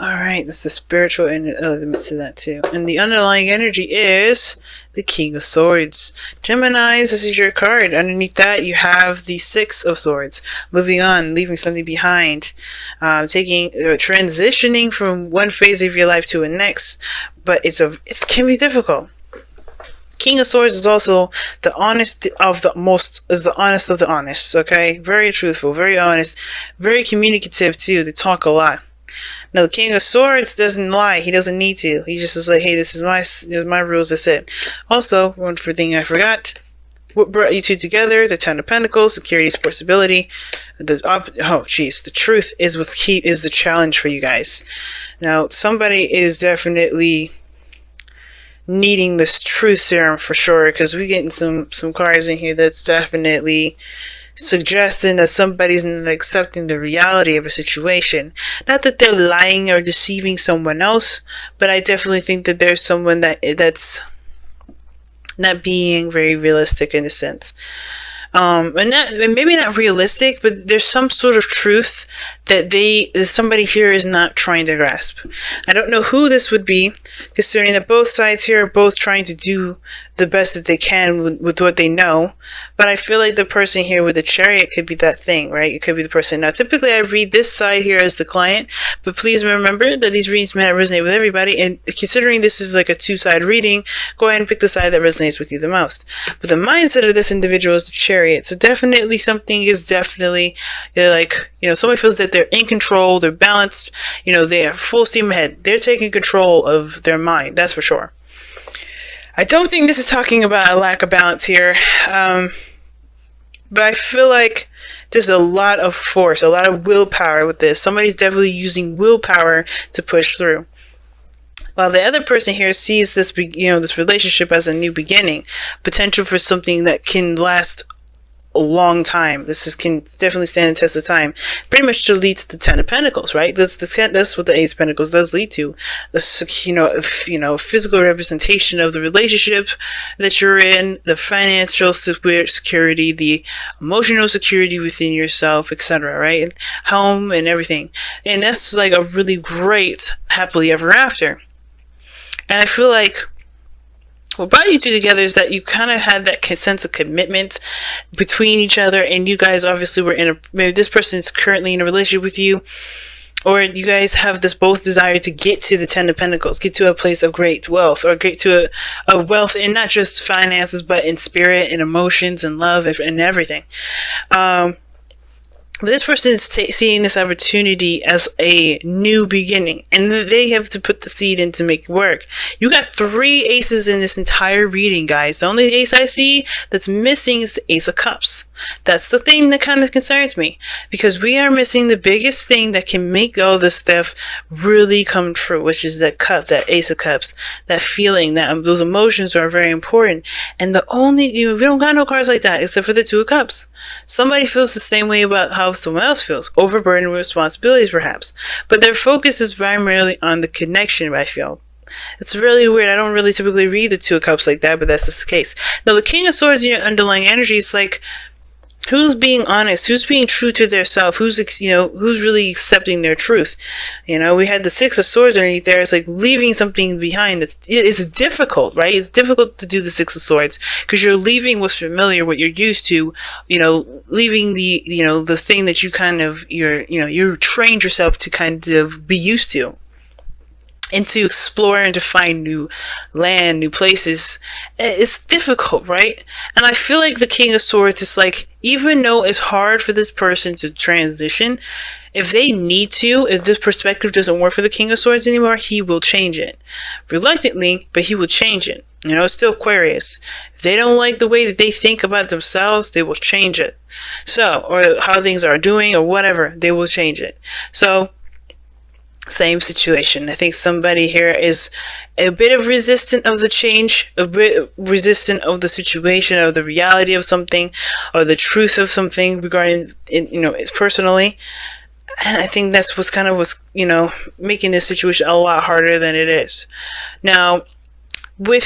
Alright, that's the spiritual element to that too. And the underlying energy is the King of Swords. Geminis, this is your card. Underneath that, you have the Six of Swords. Moving on, leaving something behind. Transitioning from one phase of your life to the next. But it can be difficult. King of Swords is also the honest of the honest of the honest, okay? Very truthful, very honest, very communicative too. They talk a lot. Now, the King of Swords doesn't lie. He doesn't need to. He just is like, hey, this is my rules, that's it. Also, one thing I forgot. What brought you two together? The Ten of Pentacles, security, stability. The truth is what's key, is the challenge for you guys. Now, somebody is definitely needing this truth serum for sure, because we're getting some cards in here that's definitely suggesting that somebody's not accepting the reality of a situation. Not that they're lying or deceiving someone else, but I definitely think that there's someone that's not being very realistic in a sense. And maybe not realistic, but there's some sort of truth that somebody here is not trying to grasp. I don't know who this would be, considering that both sides here are both trying to do the best that they can with what they know. But I feel like the person here with the Chariot could be that thing, right? It could be the person. Now, typically I read this side here as the client, but please remember that these readings may not resonate with everybody. And considering this is like a two-side reading, go ahead and pick the side that resonates with you the most. But the mindset of this individual is the Chariot. So definitely something is definitely like, somebody feels that they're in control, they're balanced, they are full steam ahead. They're taking control of their mind, that's for sure. I don't think this is talking about a lack of balance here, but I feel like there's a lot of force, a lot of willpower with this. Somebody's definitely using willpower to push through. While the other person here sees this, this relationship as a new beginning, potential for something that can last a long time. This can definitely stand the test of time. Pretty much to lead to the Ten of Pentacles, right? That's what the Ace of Pentacles does lead to. The physical representation of the relationship that you're in, the financial security, the emotional security within yourself, etc. Right? Home and everything. And that's like a really great happily ever after. And I feel like what brought you two together is that you kind of had that sense of commitment between each other, and you guys obviously were maybe this person is currently in a relationship with you, or you guys have this both desire to get to the Ten of Pentacles, get to a place of great wealth, or get to a wealth in not just finances, but in spirit and emotions and love and everything. This person is seeing this opportunity as a new beginning, and they have to put the seed in to make it work. You got 3 aces in this entire reading, guys. The only ace I see that's missing is the Ace of Cups. That's the thing that kind of concerns me, because we are missing the biggest thing that can make all this stuff really come true, which is that cup, that Ace of Cups, that feeling, that those emotions are very important. And we don't got no cards like that except for the Two of Cups. Somebody feels the same way about how someone else feels, overburdened with responsibilities perhaps, but their focus is primarily on the connection. I feel it's really weird. I don't really typically read the Two of Cups like that, but that's just the case. Now, the King of Swords in your underlying energy is like, who's being honest? Who's being true to their self? Who's really accepting their truth? We had the Six of Swords underneath there. It's like leaving something behind. It's difficult, right? It's difficult to do the Six of Swords because you're leaving what's familiar, what you're used to. Leaving the thing that you kind of you trained yourself to kind of be used to, and to explore and to find new land, new places. It's difficult, right? And I feel like the King of Swords is like, even though it's hard for this person to transition, if they need to, if this perspective doesn't work for the King of Swords anymore, he will change it. Reluctantly, but he will change it. It's still Aquarius. If they don't like the way that they think about themselves, they will change it. Or how things are doing or whatever, they will change it. So, same situation. I think somebody here is a bit of resistant of the change, a bit resistant of the situation, of the reality of something, or the truth of something regarding, personally. And I think that's what's making this situation a lot harder than it is. Now, with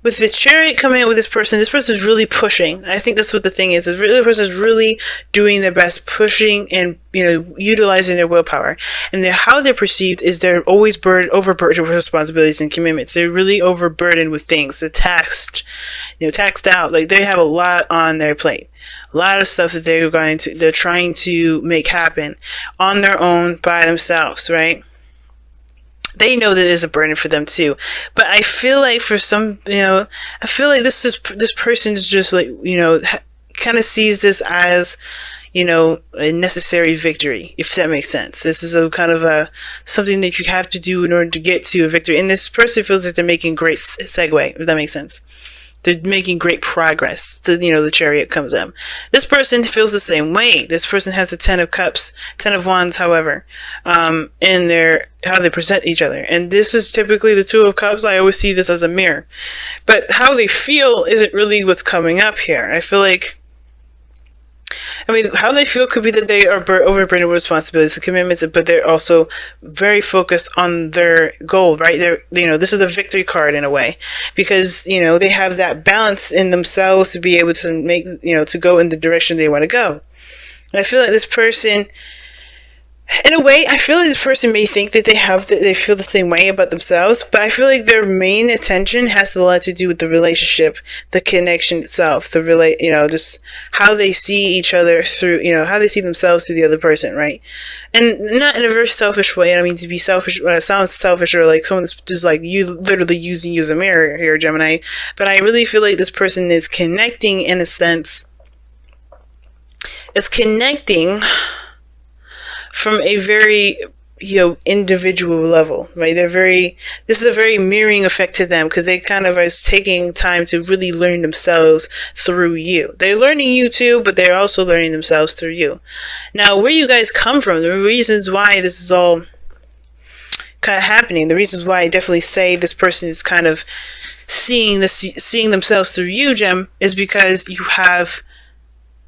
with the Chariot coming in with this person is really pushing. I think that's what the thing is really, the person is really doing their best, pushing and, utilizing their willpower. And how they're perceived is they're always overburdened with responsibilities and commitments. They're really overburdened with things. They're taxed out. Like, they have a lot on their plate. A lot of stuff that they're trying to make happen on their own by themselves, right? They know that it's a burden for them too. But I feel like for some, I feel like this person is just like, kind of sees this as, a necessary victory, if that makes sense. This is a kind of something that you have to do in order to get to a victory. And this person feels like they're making great segue, if that makes sense. They're making great progress. The Chariot comes in. This person feels the same way. This person has the 10 of Cups, 10 of Wands, however, in how they present each other. And this is typically the 2 of Cups. I always see this as a mirror. But how they feel isn't really what's coming up here. I feel like, how they feel could be that they are overburdened with responsibilities and commitments, but they're also very focused on their goal, right? This is the victory card in a way, because, they have that balance in themselves to be able to make, to go in the direction they want to go. And I feel like this person, in a way, I feel like this person may think that they feel the same way about themselves, but I feel like their main attention has a lot to do with the relationship, the connection itself, just how they see each other through, how they see themselves through the other person, right? And not in a very selfish way. I mean, to be selfish, it sounds selfish, or like someone that's just like you literally using you as a mirror here, Gemini. But I really feel like this person is connecting in a sense. It's connecting from a very, individual level, right? This is a very mirroring effect to them, because they kind of are taking time to really learn themselves through you. They're learning you too, but they're also learning themselves through you. Now, where you guys come from, the reasons why this is all kind of happening, the reasons why I definitely say this person is kind of seeing themselves through you, Gem, is because you have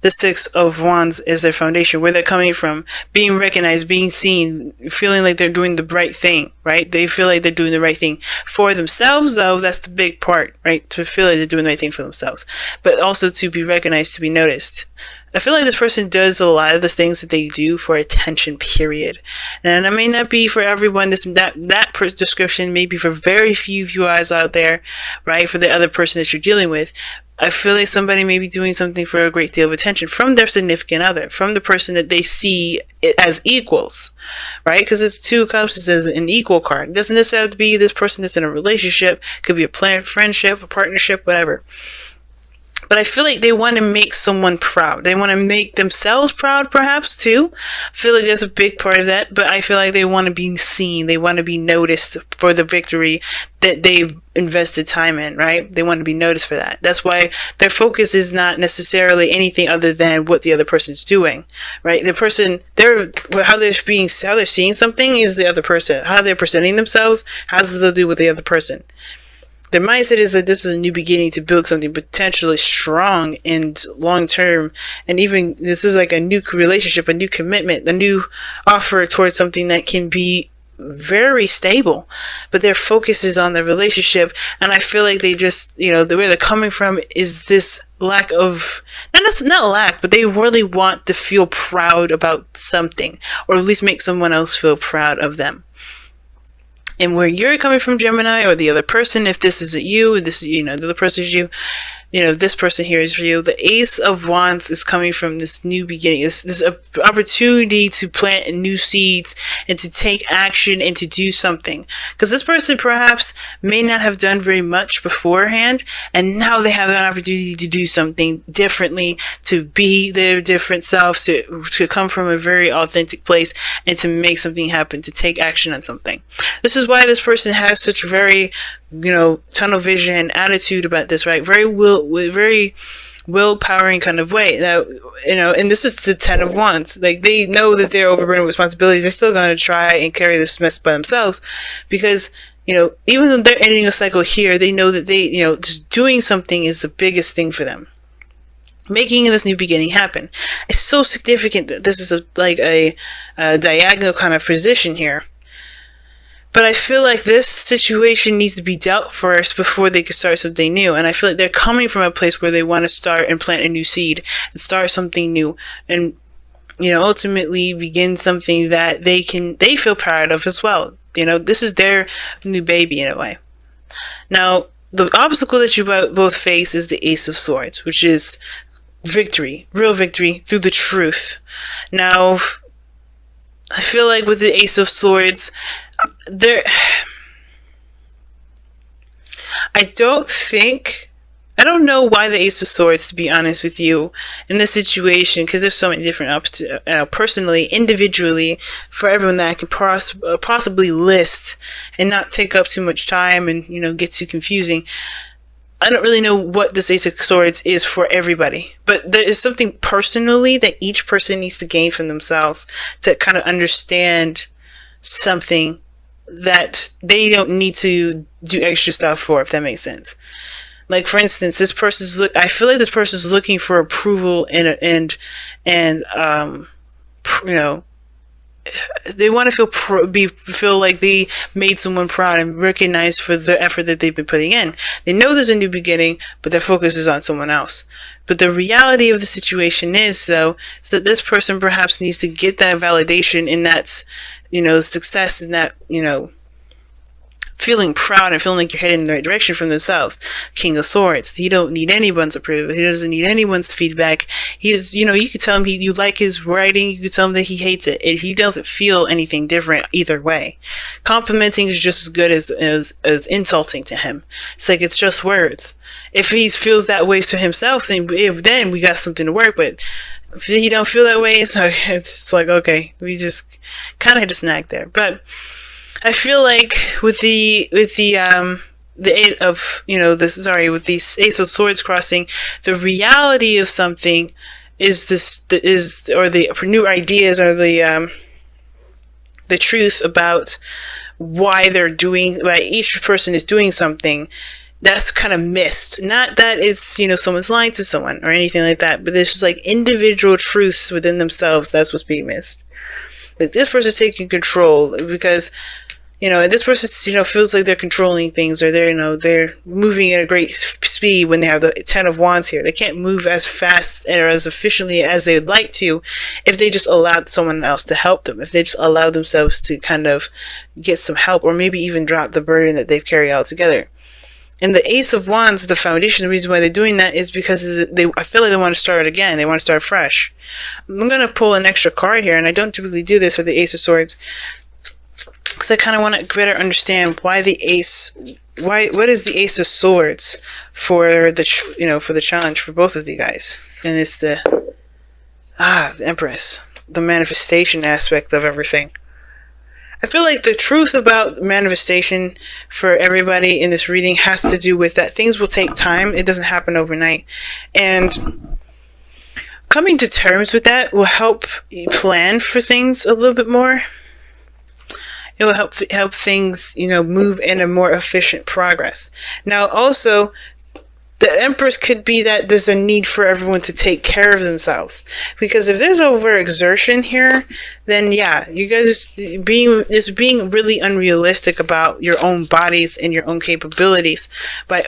the 6 of Wands is their foundation, where they're coming from, being recognized, being seen, feeling like they're doing the right thing, right? They feel like they're doing the right thing for themselves, though. That's the big part, right? To feel like they're doing the right thing for themselves, but also to be recognized, to be noticed. I feel like this person does a lot of the things that they do for attention, period. And it may not be for everyone. That description may be for very few of you guys out there, right? For the other person that you're dealing with. I feel like somebody may be doing something for a great deal of attention from their significant other, from the person that they see it as equals, right? Because it's 2 Cups, it says an equal card. It doesn't necessarily have to be this person that's in a relationship. It could be a friendship, a partnership, whatever. But I feel like they want to make someone proud. They want to make themselves proud, perhaps, too. I feel like there's a big part of that. But I feel like they want to be seen. They want to be noticed for the victory that they've invested time in, right? They want to be noticed for that. That's why their focus is not necessarily anything other than what the other person's doing, right? The person, how they're seeing something is the other person. How they're presenting themselves has to do with the other person. Their mindset is that this is a new beginning to build something potentially strong and long-term. And even this is like a new relationship, a new commitment, a new offer towards something that can be very stable. But their focus is on the relationship. And I feel like they just, the way they're coming from is this lack of, not lack, but they really want to feel proud about something, or at least make someone else feel proud of them. And where you're coming from, Gemini, or the other person, if this isn't you, the other person is you, this person here is for you. The Ace of Wands is coming from this new beginning. This opportunity to plant new seeds and to take action and to do something. Because this person perhaps may not have done very much beforehand, and now they have an opportunity to do something differently, to be their different selves, to come from a very authentic place and to make something happen, to take action on something. This is why this person has such very tunnel vision attitude about this, right? Very willpowering kind of way. Now, and this is the 10 of Wands. Like, they know that they're overburdened with responsibilities. They're still going to try and carry this mess by themselves, because, even though they're ending a cycle here, they know that they, just doing something is the biggest thing for them. Making this new beginning happen. It's so significant that this is a diagonal kind of position here. But I feel like this situation needs to be dealt first before they can start something new. And I feel like they're coming from a place where they want to start and plant a new seed and start something new, and ultimately begin something that they feel proud of as well. This is their new baby in a way. Now, the obstacle that you both face is the Ace of Swords, which is victory, real victory through the truth. Now, I feel like with the Ace of Swords, I don't know why the Ace of Swords, to be honest with you, in this situation, because there's so many different personally, individually, for everyone that I can possibly list and not take up too much time and, get too confusing. I don't really know what this Ace of Swords is for everybody, but there is something personally that each person needs to gain from themselves to kind of understand something that they don't need to do extra stuff for, if that makes sense. Like, for instance, I feel like this person's looking for approval and they want to feel like they made someone proud and recognized for the effort that they've been putting in. They know there's a new beginning, but their focus is on someone else. But the reality of the situation is, though, is that this person perhaps needs to get that validation in that, success, in that, feeling proud and feeling like you're heading in the right direction from themselves. King of Swords. He don't need anyone's approval. He doesn't need anyone's feedback. He is, you can tell him you like his writing. You can tell him that he hates it. He doesn't feel anything different either way. Complimenting is just as good as insulting to him. It's like, it's just words. If he feels that way to himself, then we got something to work with. If he don't feel that way, it's like, okay, we just kind of hit a snag there. But I feel like with the Eight of, with the Ace of Swords crossing, the reality of something is the new ideas, or the truth about why each person is doing something, that's kind of missed. Not that it's, someone's lying to someone or anything like that, but it's just like individual truths within themselves. That's what's being missed. Like, this person's taking control because, this person, feels like they're controlling things, or they're moving at a great speed when they have the Ten of Wands here. They can't move as fast or as efficiently as they would like to if they just allowed someone else to help them, if they just allowed themselves to kind of get some help, or maybe even drop the burden that they've carried out together. And the Ace of Wands, the foundation, the reason why they're doing that is because I feel like they want to start again. They want to start fresh. I'm going to pull an extra card here, and I don't typically do this with the Ace of Swords, because I kind of want to better understand why what is the Ace of Swords for the challenge for both of you guys. And it's the Empress, the manifestation aspect of everything. I feel like the truth about manifestation for everybody in this reading has to do with that things will take time. It doesn't happen overnight. And coming to terms with that will help you plan for things a little bit more. It will help things, move in a more efficient progress. Now, also, the Empress could be that there's a need for everyone to take care of themselves. Because if there's overexertion here, then yeah, you guys being really unrealistic about your own bodies and your own capabilities by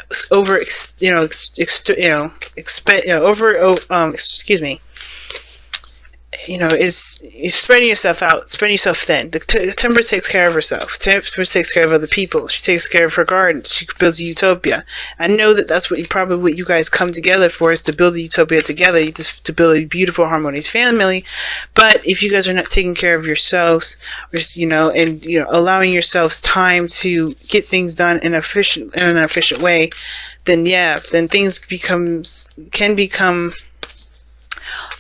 is spreading yourself out, spreading yourself thin. The Temperance takes care of herself. Temperance takes care of other people. She takes care of her garden. She builds a utopia. I know that that's what you guys come together for, is to build a utopia together, to build a beautiful, harmonious family. But if you guys are not taking care of yourselves, or allowing yourselves time to get things done in an efficient way, then things can become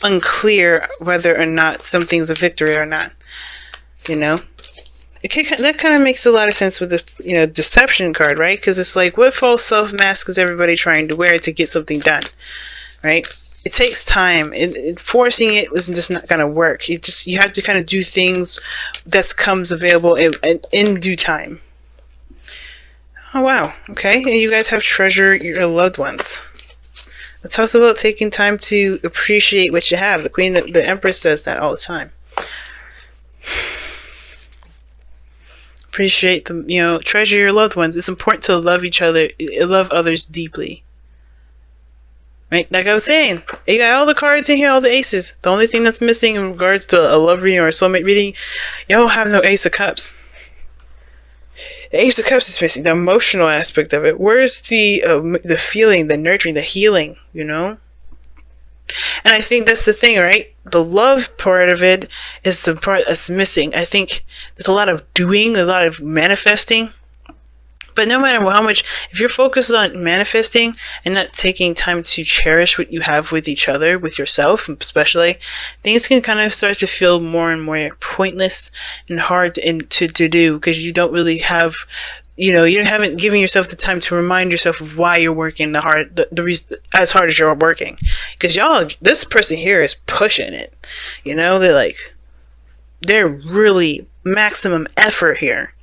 unclear whether or not something's a victory or not. That kind of makes a lot of sense with the deception card, right? Because it's like, what false self mask is everybody trying to wear to get something done, right? It takes time. Forcing it was just not going to work. You have to kind of do things that comes available in due time. Oh wow, okay. And you guys have treasure your loved ones. It talks about taking time to appreciate what you have. The Empress does that all the time. Appreciate them, treasure your loved ones. It's important to love each other, love others deeply. Right? Like I was saying, you got all the cards in here, all the aces. The only thing that's missing in regards to a love reading or a soulmate reading, you don't have no Ace of Cups. The Ace of Cups is missing, the emotional aspect of it. Where's the feeling, the nurturing, the healing, And I think that's the thing, right? The love part of it is the part that's missing. I think there's a lot of doing, a lot of manifesting. But no matter how much, if you're focused on manifesting and not taking time to cherish what you have with each other, with yourself especially, things can kind of start to feel more and more pointless and hard to do, because you don't really have, you haven't given yourself the time to remind yourself of why you're working the reason as hard as you're working. Because this person here is pushing it. They're really maximum effort here.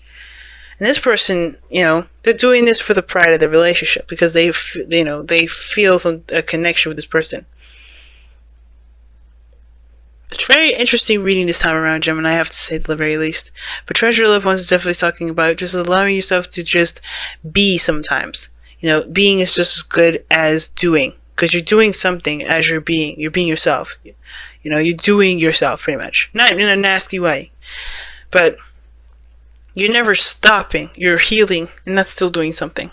And this person, they're doing this for the pride of the relationship, because they feel a connection with this person. It's very interesting reading this time around, Gemini, I have to say, at the very least. But Treasure Your Loved Ones is definitely talking about just allowing yourself to just be sometimes. Being is just as good as doing, because you're doing something as you're being. You're being yourself. You're doing yourself, pretty much. Not in a nasty way, but you're never stopping. You're healing, and that's still doing something.